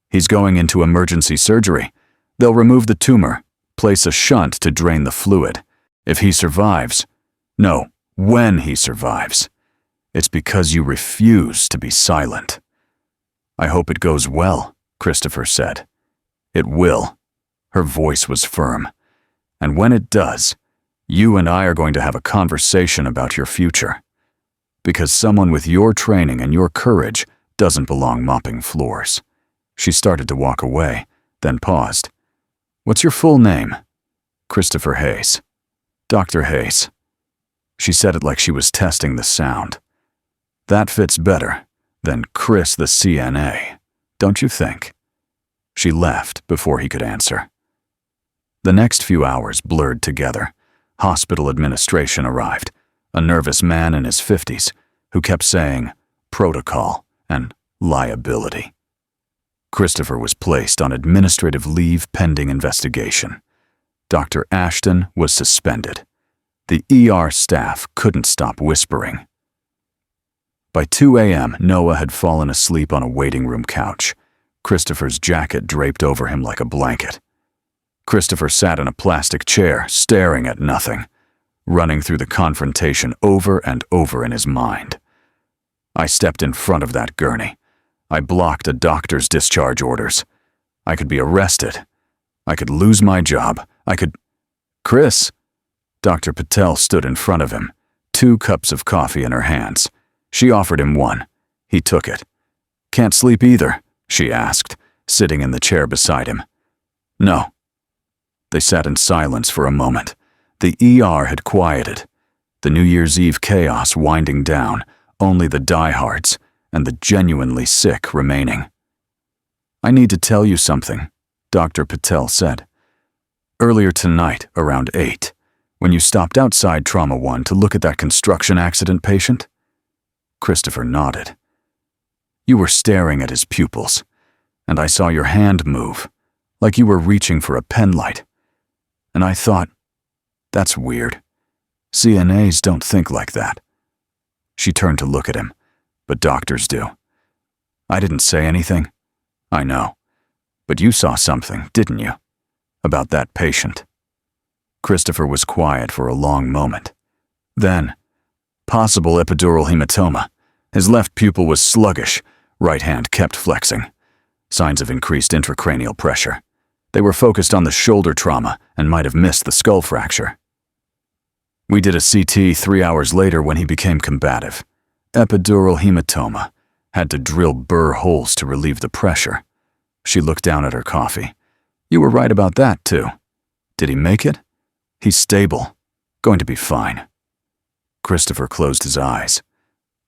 He's going into emergency surgery. They'll remove the tumor, place a shunt to drain the fluid. If he survives, no, when he survives, it's because you refuse to be silent. I hope it goes well, Christopher said. It will. Her voice was firm. And when it does, you and I are going to have a conversation about your future. Because someone with your training and your courage doesn't belong mopping floors. She started to walk away, then paused. What's your full name? Christopher Hayes. Dr. Hayes. She said it like she was testing the sound. That fits better than Chris the CNA, don't you think? She left before he could answer. The next few hours blurred together. Hospital administration arrived, a nervous man in his 50s who kept saying protocol and liability. Christopher was placed on administrative leave pending investigation. Dr. Ashton was suspended. The ER staff couldn't stop whispering. By 2 a.m., Noah had fallen asleep on a waiting room couch, Christopher's jacket draped over him like a blanket. Christopher sat in a plastic chair, staring at nothing, running through the confrontation over and over in his mind. I stepped in front of that gurney. I blocked a doctor's discharge orders. I could be arrested. I could lose my job. I could... Chris! Dr. Patel stood in front of him, 2 cups of coffee in her hands. She offered him one. He took it. Can't sleep either, she asked, sitting in the chair beside him. No. They sat in silence for a moment. The ER had quieted. The New Year's Eve chaos winding down, only the diehards and the genuinely sick remaining. I need to tell you something, Dr. Patel said. Earlier tonight, around 8, when you stopped outside Trauma 1 to look at that construction accident patient? Christopher nodded. You were staring at his pupils, and I saw your hand move, like you were reaching for a pen light. And I thought, that's weird. CNAs don't think like that. She turned to look at him, but doctors do. I didn't say anything. I know. But you saw something, didn't you? About that patient. Christopher was quiet for a long moment. Then, possible epidural hematoma. His left pupil was sluggish, right hand kept flexing. Signs of increased intracranial pressure. They were focused on the shoulder trauma and might have missed the skull fracture. We did a CT 3 hours later when he became combative. Epidural hematoma. Had to drill burr holes to relieve the pressure. She looked down at her coffee. You were right about that, too. Did he make it? He's stable. Going to be fine. Christopher closed his eyes.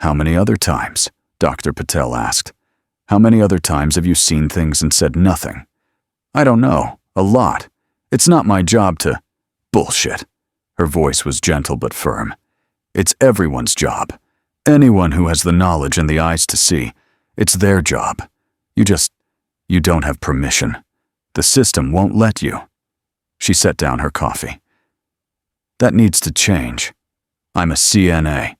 How many other times? Dr. Patel asked. How many other times have you seen things and said nothing? I don't know. A lot. It's not my job to… Bullshit. Her voice was gentle but firm. It's everyone's job. Anyone who has the knowledge and the eyes to see. It's their job. You don't have permission. The system won't let you. She set down her coffee. That needs to change. I'm a CNA.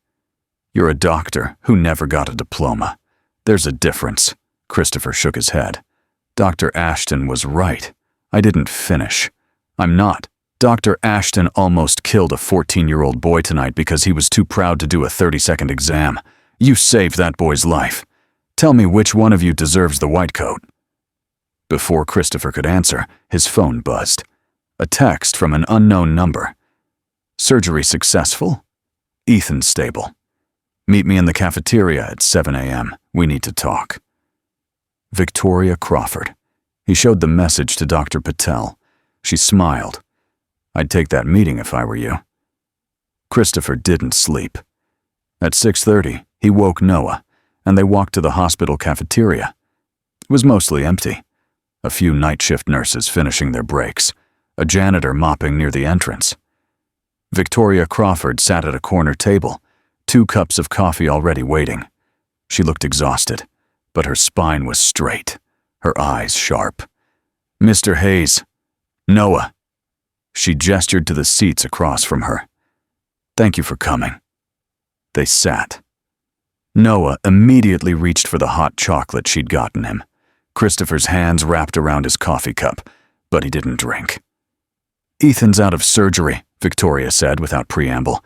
You're a doctor who never got a diploma. There's a difference. Christopher shook his head. Dr. Ashton was right. I didn't finish. I'm not. Dr. Ashton almost killed a 14-year-old boy tonight because he was too proud to do a 30-second exam. You saved that boy's life. Tell me which one of you deserves the white coat. Before Christopher could answer, his phone buzzed. A text from an unknown number. Surgery successful? Ethan stable. Meet me in the cafeteria at 7 a.m. We need to talk. Victoria Crawford. He showed the message to Dr. Patel. She smiled. I'd take that meeting if I were you. Christopher didn't sleep. At 6:30, he woke Noah, and they walked to the hospital cafeteria. It was mostly empty. A few night shift nurses finishing their breaks, a janitor mopping near the entrance. Victoria Crawford sat at a corner table, 2 cups of coffee already waiting. She looked exhausted, but her spine was straight, her eyes sharp. Mr. Hayes. Noah. She gestured to the seats across from her. Thank you for coming. They sat. Noah immediately reached for the hot chocolate she'd gotten him. Christopher's hands wrapped around his coffee cup, but he didn't drink. Ethan's out of surgery, Victoria said without preamble.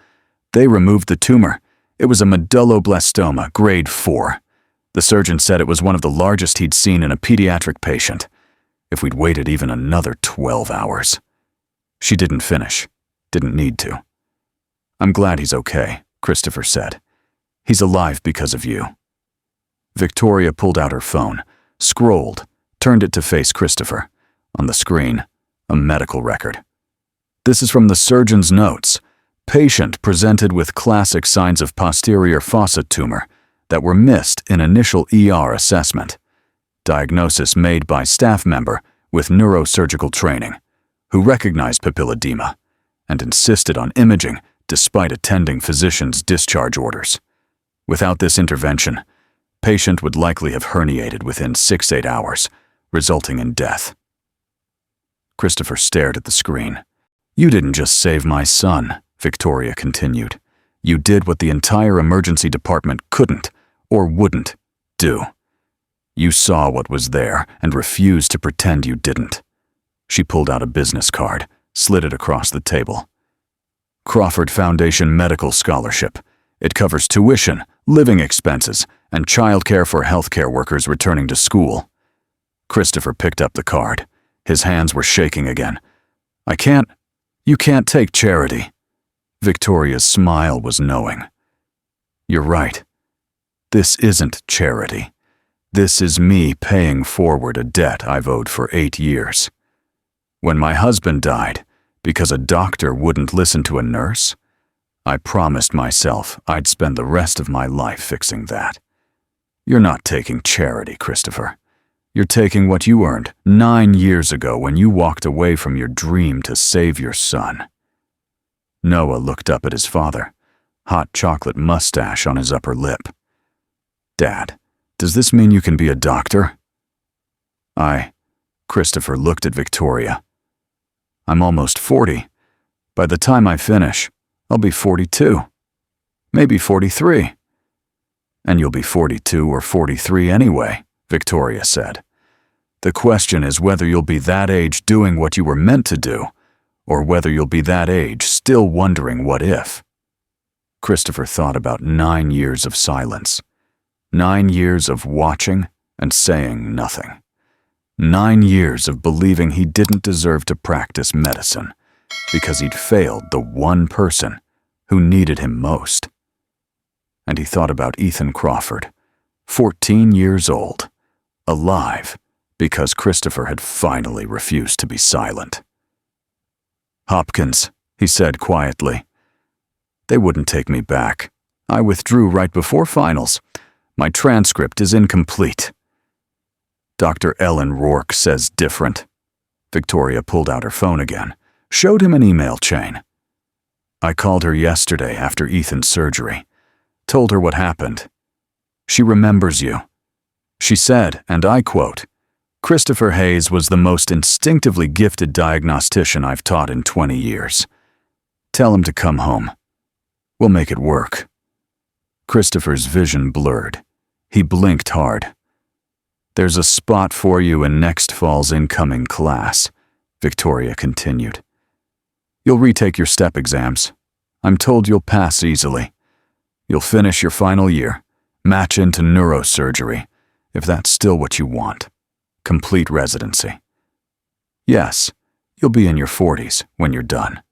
They removed the tumor. It was a medulloblastoma, grade 4. The surgeon said it was one of the largest he'd seen in a pediatric patient. If we'd waited even another 12 hours. She didn't finish. Didn't need to. I'm glad he's okay, Christopher said. He's alive because of you. Victoria pulled out her phone, scrolled, turned it to face Christopher. On the screen, a medical record. This is from the surgeon's notes. Patient presented with classic signs of posterior fossa tumor that were missed in initial ER assessment. Diagnosis made by staff member with neurosurgical training, who recognized papilledema and insisted on imaging despite attending physician's discharge orders. Without this intervention, patient would likely have herniated within 6-8 hours, resulting in death. Christopher stared at the screen. You didn't just save my son, Victoria continued. You did what the entire emergency department couldn't or wouldn't do. You saw what was there and refused to pretend you didn't. She pulled out a business card, slid it across the table. Crawford Foundation Medical Scholarship. It covers tuition, living expenses, and childcare for healthcare workers returning to school. Christopher picked up the card. His hands were shaking again. You can't take charity. Victoria's smile was knowing. You're right. This isn't charity. This is me paying forward a debt I've owed for 8 years. When my husband died, because a doctor wouldn't listen to a nurse, I promised myself I'd spend the rest of my life fixing that. You're not taking charity, Christopher. You're taking what you earned 9 years ago when you walked away from your dream to save your son. Noah looked up at his father, hot chocolate mustache on his upper lip. Dad, does this mean you can be a doctor? Christopher looked at Victoria. I'm almost 40. By the time I finish, I'll be 42. Maybe 43. And you'll be 42 or 43 anyway, Victoria said. The question is whether you'll be that age doing what you were meant to do, or whether you'll be that age still wondering what if. Christopher thought about 9 years of silence. 9 years of watching and saying nothing. 9 years of believing he didn't deserve to practice medicine because he'd failed the one person who needed him most. And he thought about Ethan Crawford, 14 years old, alive because Christopher had finally refused to be silent. "Hopkins," he said quietly. "They wouldn't take me back. I withdrew right before finals. My transcript is incomplete." "Dr. Ellen Rourke says different." Victoria pulled out her phone again, showed him an email chain. "I called her yesterday after Ethan's surgery, told her what happened. She remembers you. She said, and I quote, 'Christopher Hayes was the most instinctively gifted diagnostician I've taught in 20 years. Tell him to come home. We'll make it work.'" Christopher's vision blurred. He blinked hard. "There's a spot for you in next fall's incoming class," Victoria continued. "You'll retake your step exams. I'm told you'll pass easily. You'll finish your final year, match into neurosurgery, if that's still what you want. Complete residency. Yes, you'll be in your 40s when you're done.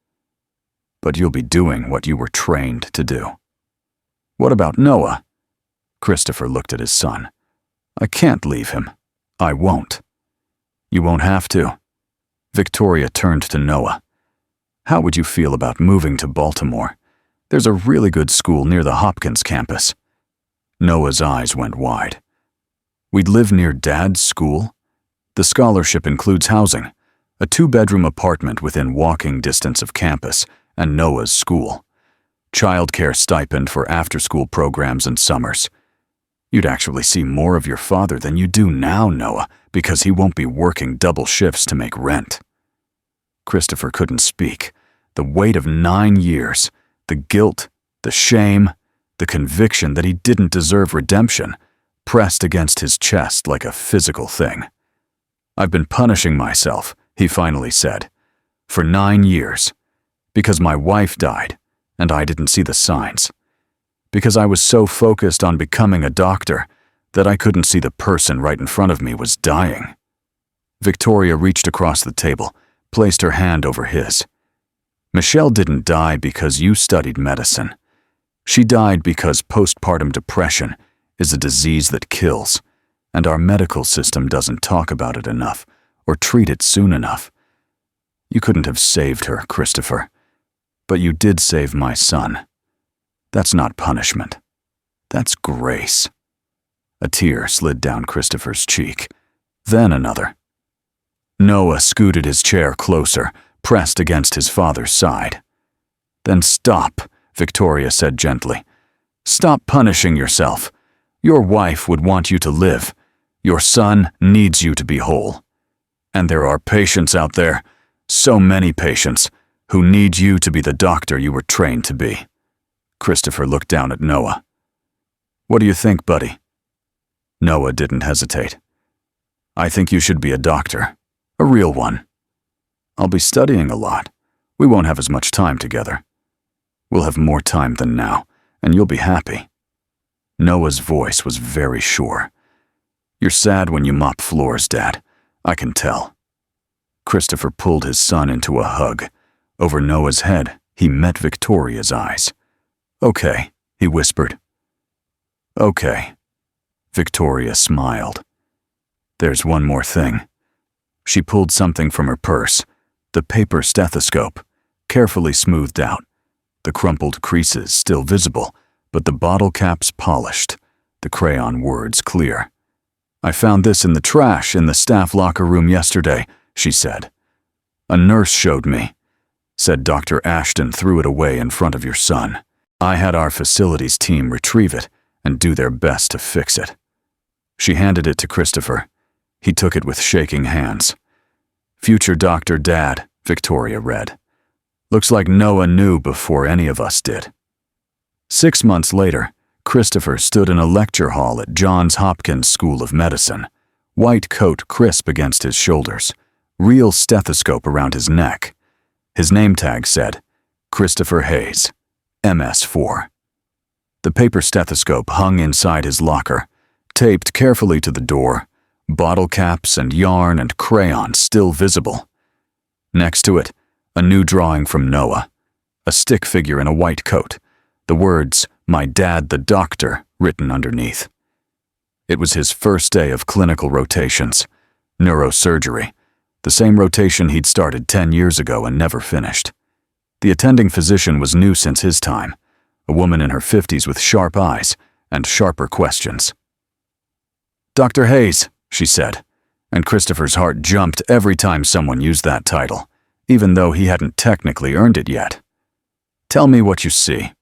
But you'll be doing what you were trained to do." "What about Noah?" Christopher looked at his son. "I can't leave him. I won't." "You won't have to." Victoria turned to Noah. "How would you feel about moving to Baltimore? There's a really good school near the Hopkins campus." Noah's eyes went wide. "We'd live near Dad's school? The scholarship includes housing, a 2-bedroom apartment within walking distance of campus and Noah's school. Childcare stipend for after-school programs and summers. You'd actually see more of your father than you do now, Noah, because he won't be working double shifts to make rent." Christopher couldn't speak. The weight of 9 years, the guilt, the shame, the conviction that he didn't deserve redemption, pressed against his chest like a physical thing. "I've been punishing myself," he finally said, "for 9 years. Because my wife died, and I didn't see the signs. Because I was so focused on becoming a doctor that I couldn't see the person right in front of me was dying." Victoria reached across the table, placed her hand over his. "Michelle didn't die because you studied medicine. She died because postpartum depression is a disease that kills, and our medical system doesn't talk about it enough or treat it soon enough. You couldn't have saved her, Christopher, but you did save my son. That's not punishment. That's grace." A tear slid down Christopher's cheek, then another. Noah scooted his chair closer, pressed against his father's side. "Then stop," Victoria said gently. "Stop punishing yourself. Your wife would want you to live. Your son needs you to be whole. And there are patients out there, so many patients, who need you to be the doctor you were trained to be." Christopher looked down at Noah. "What do you think, buddy?" Noah didn't hesitate. "I think you should be a doctor, a real one. I'll be studying a lot. We won't have as much time together. We'll have more time than now, and you'll be happy." Noah's voice was very sure. "You're sad when you mop floors, Dad. I can tell." Christopher pulled his son into a hug. Over Noah's head, he met Victoria's eyes. "Okay," he whispered. "Okay." Victoria smiled. "There's one more thing." She pulled something from her purse, the paper stethoscope, carefully smoothed out, the crumpled creases still visible, but the bottle caps polished, the crayon words clear. "I found this in the trash in the staff locker room yesterday," she said. "A nurse showed me. Said Dr. Ashton threw it away in front of your son. I had our facilities team retrieve it and do their best to fix it." She handed it to Christopher. He took it with shaking hands. "Future Dr. Dad," Victoria read. "Looks like Noah knew before any of us did." 6 months later, Christopher stood in a lecture hall at Johns Hopkins School of Medicine, white coat crisp against his shoulders, real stethoscope around his neck. His name tag said, Christopher Hayes, MS4. The paper stethoscope hung inside his locker, taped carefully to the door, bottle caps and yarn and crayons still visible. Next to it, a new drawing from Noah, a stick figure in a white coat, the words, "My dad the doctor," written underneath. It was his first day of clinical rotations, neurosurgery, the same rotation he'd started 10 years ago and never finished. The attending physician was new since his time, a woman in her 50s with sharp eyes and sharper questions. "Dr. Hayes," she said, and Christopher's heart jumped every time someone used that title, even though he hadn't technically earned it yet. "Tell me what you see."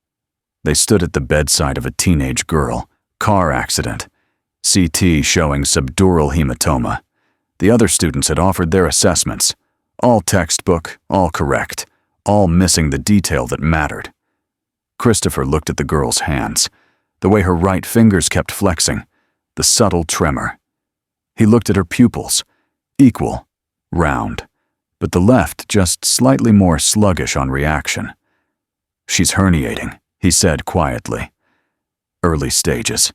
They stood at the bedside of a teenage girl, car accident, CT showing subdural hematoma. The other students had offered their assessments, all textbook, all correct, all missing the detail that mattered. Christopher looked at the girl's hands, the way her right fingers kept flexing, the subtle tremor. He looked at her pupils, equal, round, but the left just slightly more sluggish on reaction. "She's herniating," he said quietly. "Early stages.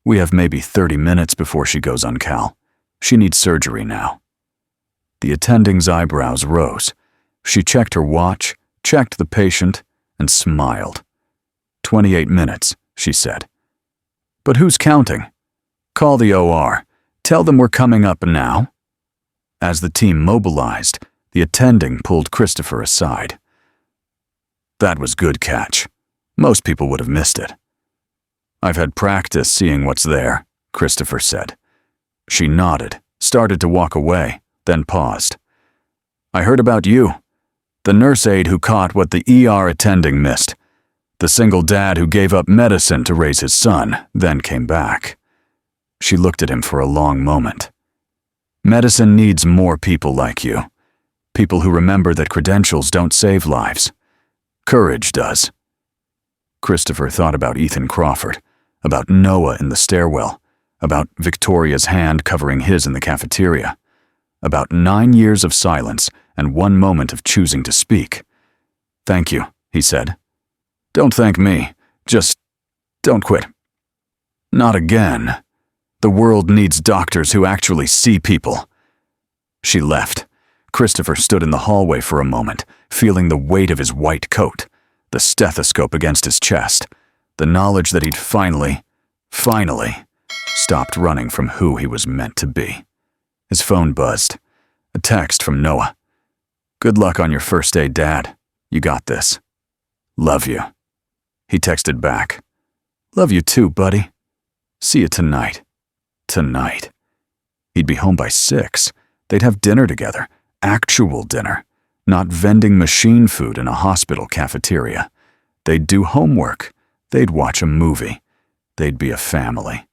We have maybe 30 minutes before she goes on cal. She needs surgery now." The attending's eyebrows rose. She checked her watch, checked the patient, and smiled. 28 minutes, she said. "But who's counting? Call the OR. Tell them we're coming up now." As the team mobilized, the attending pulled Christopher aside. "That was good catch. Most people would have missed it." "I've had practice seeing what's there," Christopher said. She nodded, started to walk away, then paused. "I heard about you. The nurse aide who caught what the ER attending missed. The single dad who gave up medicine to raise his son, then came back." She looked at him for a long moment. "Medicine needs more people like you. People who remember that credentials don't save lives. Courage does." Christopher thought about Ethan Crawford, about Noah in the stairwell, about Victoria's hand covering his in the cafeteria, about 9 years of silence and 1 moment of choosing to speak. "Thank you," he said. "Don't thank me. Just don't quit." "Not again. The world needs doctors who actually see people." She left. Christopher stood in the hallway for a moment, feeling the weight of his white coat, the stethoscope against his chest, the knowledge that he'd finally stopped running from who he was meant to be. His phone buzzed. A text from Noah. "Good luck on your first day, Dad. You got this. Love you." He texted back. "Love you too, buddy. See you tonight." Tonight. He'd be home by 6. They'd have dinner together. Actual dinner. Not vending machine food in a hospital cafeteria. They'd do homework. They'd watch a movie. They'd be a family.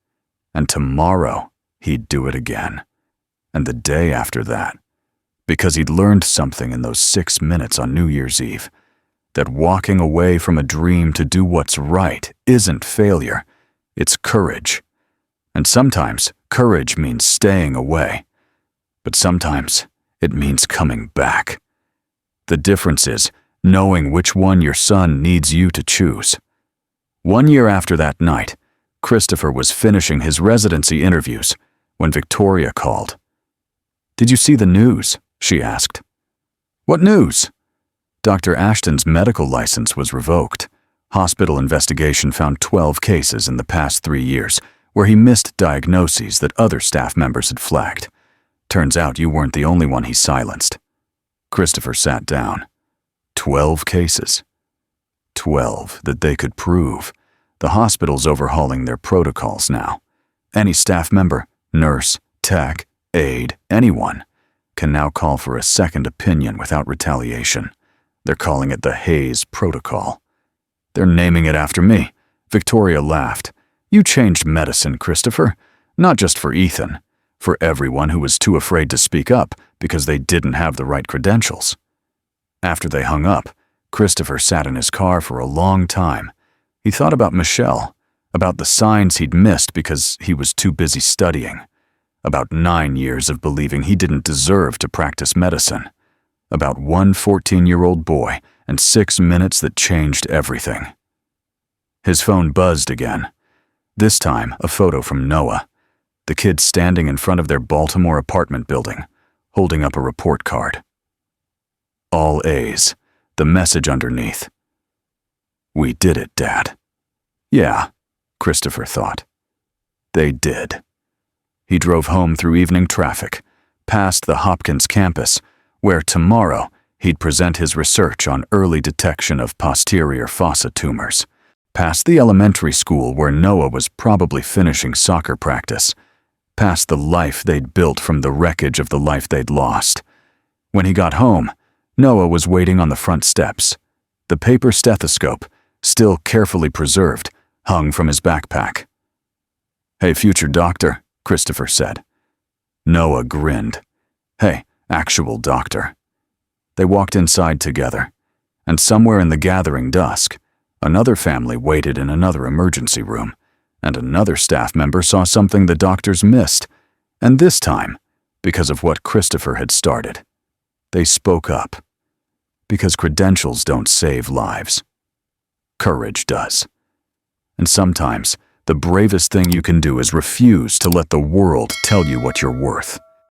And tomorrow, he'd do it again. And the day after that. Because he'd learned something in those 6 minutes on New Year's Eve. That walking away from a dream to do what's right isn't failure. It's courage. And sometimes, courage means staying away. But sometimes, it means coming back. The difference is knowing which one your son needs you to choose. 1 year after that night, Christopher was finishing his residency interviews when Victoria called. "Did you see the news?" she asked. "What news?" Dr. Ashton's medical license was revoked. Hospital investigation found 12 cases in the past 3 years where he missed diagnoses that other staff members had flagged. Turns out you weren't the only one he silenced. Christopher sat down. 12 cases. 12 that they could prove. The hospital's overhauling their protocols now. Any staff member, nurse, tech, aide, anyone, can now call for a second opinion without retaliation. They're calling it the Hayes Protocol. "They're naming it after me." Victoria laughed. "You changed medicine, Christopher. Not just for Ethan. For everyone who was too afraid to speak up because they didn't have the right credentials." After they hung up, Christopher sat in his car for a long time. He thought about Michelle, about the signs he'd missed because he was too busy studying, about 9 years of believing he didn't deserve to practice medicine, about one 14-year-old boy and 6 minutes that changed everything. His phone buzzed again. This time, a photo from Noah, the kid standing in front of their Baltimore apartment building, holding up a report card. All A's, the message underneath. "We did it, Dad." Yeah, Christopher thought. They did. He drove home through evening traffic, past the Hopkins campus, where tomorrow he'd present his research on early detection of posterior fossa tumors, past the elementary school where Noah was probably finishing soccer practice, past the life they'd built from the wreckage of the life they'd lost. When he got home, Noah was waiting on the front steps. The paper stethoscope, still carefully preserved, hung from his backpack. "Hey, future doctor," Christopher said. Noah grinned. "Hey, actual doctor." They walked inside together, and somewhere in the gathering dusk, another family waited in another emergency room, and another staff member saw something the doctors missed, and this time, because of what Christopher had started, they spoke up. Because credentials don't save lives. Courage does. And sometimes, the bravest thing you can do is refuse to let the world tell you what you're worth.